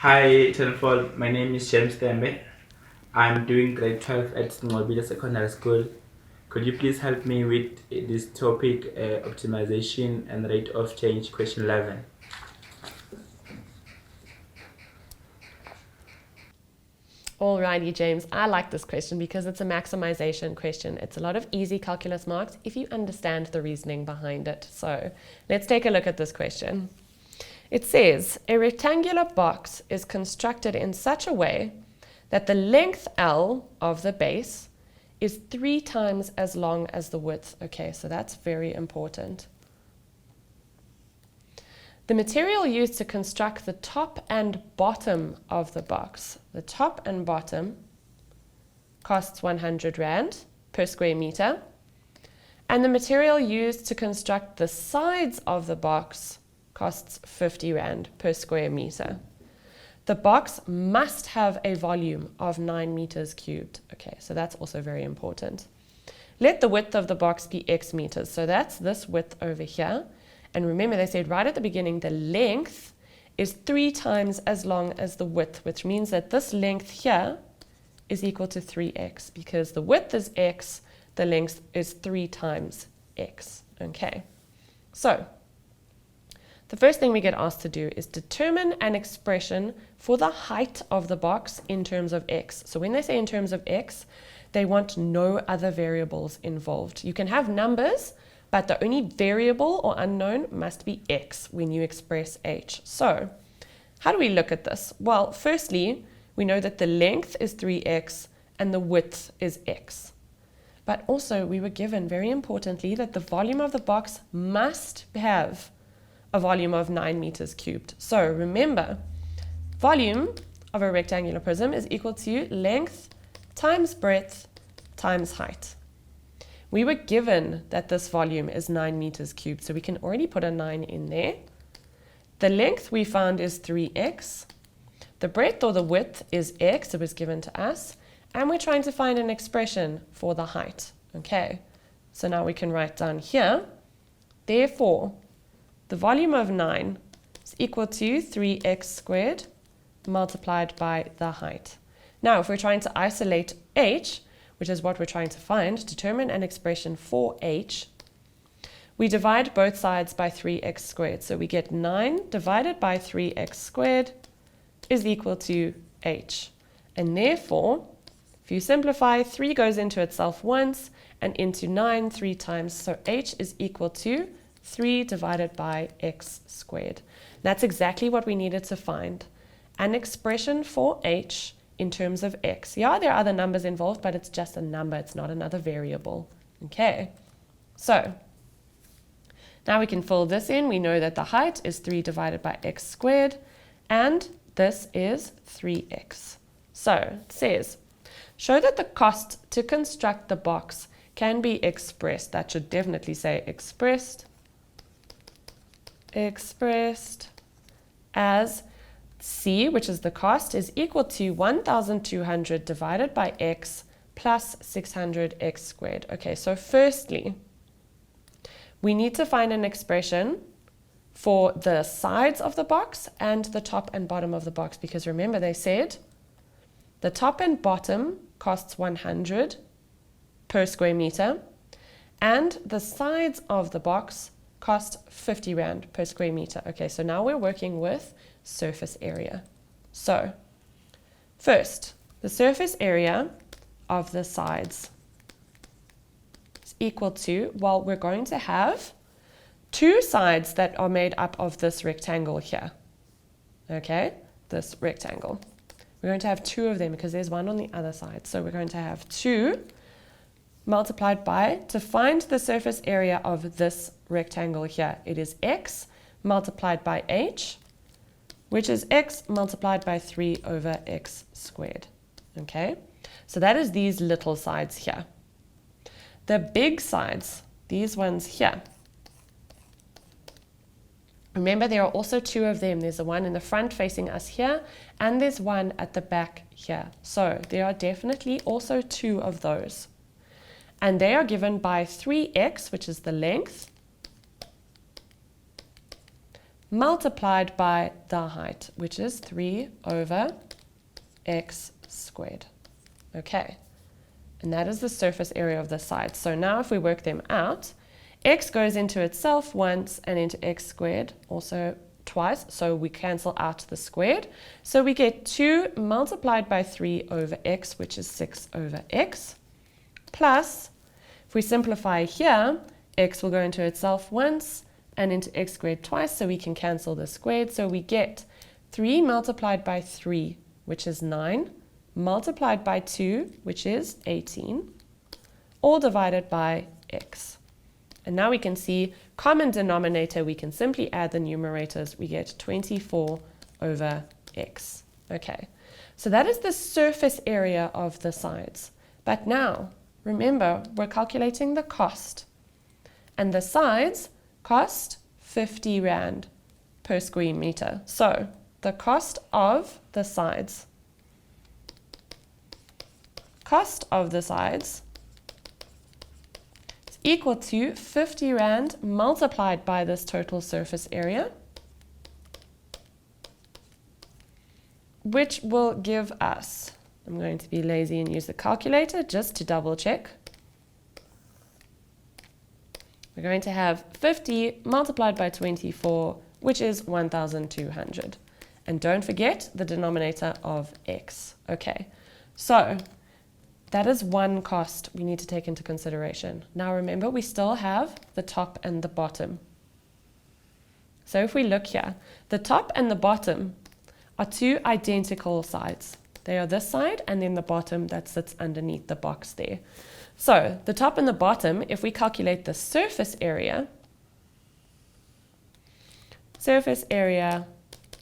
Hi, Tenfold. My name is James Tembe. I'm doing grade 12 at Ngobile Secondary School. Could you please help me with this topic, optimization and rate of change, question 11? Alrighty, James, I like this question because it's a maximization question. It's a lot of easy calculus marks if you understand the reasoning behind it. So let's take a look at this question. It says, a rectangular box is constructed in such a way that the length L of the base is 3 times as long as the width. Okay, so that's very important. The material used to construct the top and bottom of the box, the top and bottom, costs 100 Rand per square meter, and the material used to construct the sides of the box costs 50 Rand per square meter. The box must have a volume of 9 meters cubed. Okay, so that's also very important. Let the width of the box be x meters. So that's this width over here. And remember, they said right at the beginning, the length is 3 times as long as the width, which means that this length here is equal to 3x because the width is x, the length is 3 times x. Okay, so the first thing we get asked to do is determine an expression for the height of the box in terms of x. So when they say in terms of x, they want no other variables involved. You can have numbers, but the only variable or unknown must be x when you express h. So how do we look at this? Well, firstly, we know that the length is 3x and the width is x. But also we were given, very importantly, that the volume of the box must have a volume of 9 meters cubed. So remember, volume of a rectangular prism is equal to length times breadth times height. We were given that this volume is 9 meters cubed, so we can already put a 9 in there. The length we found is 3x. The breadth or the width is x, it was given to us. And we're trying to find an expression for the height. Okay, so now we can write down here, therefore, the volume of 9 is equal to 3x squared multiplied by the height. Now, if we're trying to isolate h, which is what we're trying to find, determine an expression for h, we divide both sides by 3x squared. So we get 9 divided by 3x squared is equal to h. And therefore, if you simplify, 3 goes into itself once and into 9 3 times. So h is equal to 3 divided by x squared. That's exactly what we needed to find. An expression for h in terms of x. Yeah, there are other numbers involved, but it's just a number. It's not another variable. Okay, so now we can fill this in. We know that the height is 3 divided by x squared, and this is 3x. So it says, show that the cost to construct the box can be expressed. That should definitely say expressed as C, which is the cost, is equal to 1,200 divided by x plus 600x squared. Okay, so firstly, we need to find an expression for the sides of the box and the top and bottom of the box, because remember they said the top and bottom costs 100 per square meter and the sides of the box cost 50 Rand per square meter. Okay, so now we're working with surface area. So first, the surface area of the sides is equal to, well, we're going to have 2 sides that are made up of this rectangle here. Okay, this rectangle. We're going to have 2 of them because there's one on the other side. So we're going to have 2 multiplied by, to find the surface area of this rectangle here, it is x multiplied by h, which is x multiplied by 3 over x squared. Okay, so that is these little sides here. The big sides, these ones here, remember there are also 2 of them. There's the one in the front facing us here, and there's one at the back here. So there are definitely also 2 of those. And they are given by 3x, which is the length, multiplied by the height, which is 3 over x squared. Okay, and that is the surface area of the side. So now if we work them out, x goes into itself once and into x squared also twice, so we cancel out the squared. So we get 2 multiplied by 3 over x, which is 6 over x, plus, if we simplify here, x will go into itself once and into x squared twice, so we can cancel the squared. So we get 3 multiplied by 3, which is 9, multiplied by 2, which is 18, all divided by x. And now we can see common denominator, we can simply add the numerators. We get 24 over x. Okay, so that is the surface area of the sides. But now, remember, we're calculating the cost. And the sides cost 50 Rand per square meter. So the cost of the sides is equal to 50 Rand multiplied by this total surface area, which will give us, I'm going to be lazy and use the calculator just to double check. We're going to have 50 multiplied by 24, which is 1,200. And don't forget the denominator of x. Okay, so that is one cost we need to take into consideration. Now remember, we still have the top and the bottom. So if we look here, the top and the bottom are two identical sides. They are this side and then the bottom that sits underneath the box there. So the top and the bottom, if we calculate the surface area,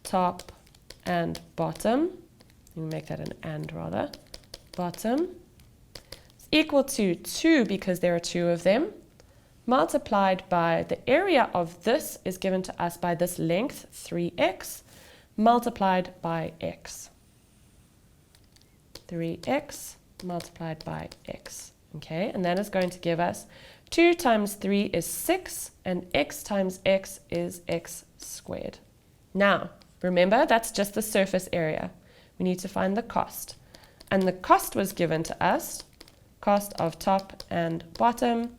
top and bottom, we make that an and rather, bottom, is equal to 2 because there are 2 of them, multiplied by the area of this is given to us by this length, 3x, multiplied by x. 3x multiplied by x. Okay, and that is going to give us 2 times 3 is 6, and x times x is x squared. Now, remember, that's just the surface area. We need to find the cost. And the cost was given to us, cost of top and bottom.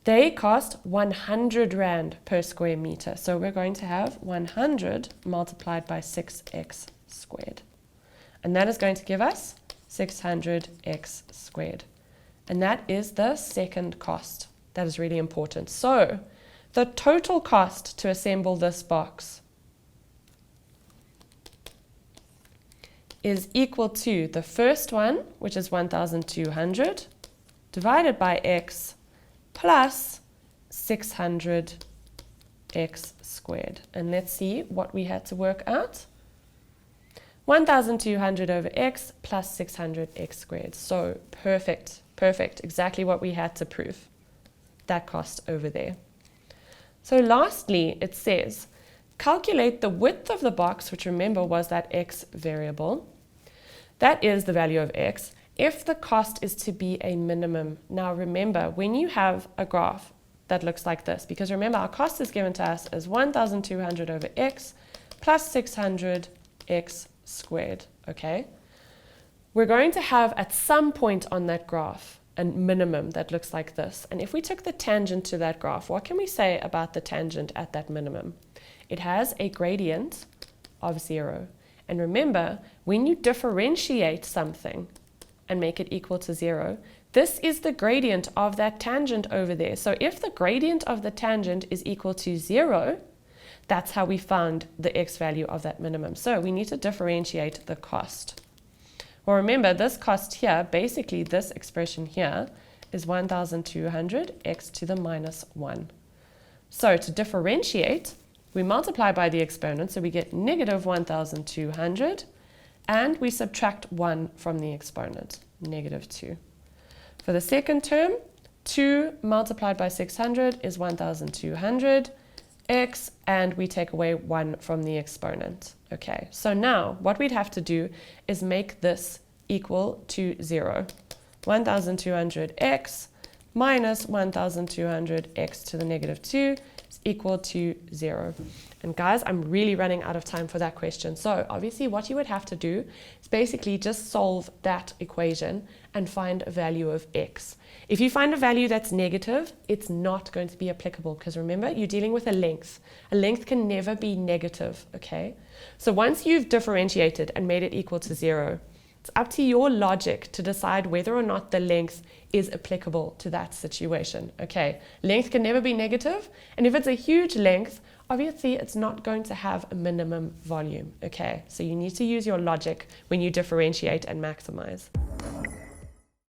They cost 100 Rand per square meter. So we're going to have 100 multiplied by 6x squared. And that is going to give us 600x squared. And that is the second cost. That is really important. So the total cost to assemble this box is equal to the first one, which is 1,200, divided by x plus 600x squared. And let's see what we had to work out. 1,200 over x plus 600x squared. So perfect, perfect, exactly what we had to prove, that cost over there. So lastly, it says, calculate the width of the box, which remember was that x variable. That is the value of x, if the cost is to be a minimum. Now remember, when you have a graph that looks like this, because remember our cost is given to us as 1,200 over x plus 600x squared, okay? We're going to have at some point on that graph a minimum that looks like this. And if we took the tangent to that graph, what can we say about the tangent at that minimum? It has a gradient of 0. And remember, when you differentiate something and make it equal to 0, this is the gradient of that tangent over there. So if the gradient of the tangent is equal to 0, that's how we found the x value of that minimum. So we need to differentiate the cost. Well, remember, this cost here, basically this expression here, is 1,200 x to the minus 1. So to differentiate, we multiply by the exponent, so we get negative 1,200, and we subtract 1 from the exponent, negative 2. For the second term, 2 multiplied by 600 is 1,200 x, and we take away 1 from the exponent. Okay, so now what we'd have to do is make this equal to 0. 1,200x minus 1,200 x to the negative 2 is equal to 0. And guys, I'm really running out of time for that question. So obviously what you would have to do is basically just solve that equation and find a value of x. If you find a value that's negative, it's not going to be applicable because remember, you're dealing with a length. A length can never be negative, okay? So once you've differentiated and made it equal to 0, it's up to your logic to decide whether or not the length is applicable to that situation, okay? Length can never be negative, and if it's a huge length, obviously it's not going to have a minimum volume, okay? So you need to use your logic when you differentiate and maximize.